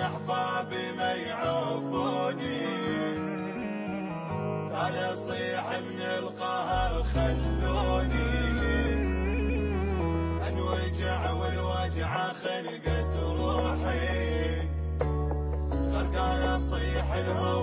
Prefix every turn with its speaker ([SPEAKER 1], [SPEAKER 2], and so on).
[SPEAKER 1] احبابي ما يعوفوني، تالي اصيح من القهر خلوني، انوجع والوجعة خنقت روحي، غرقان اصيح الهوى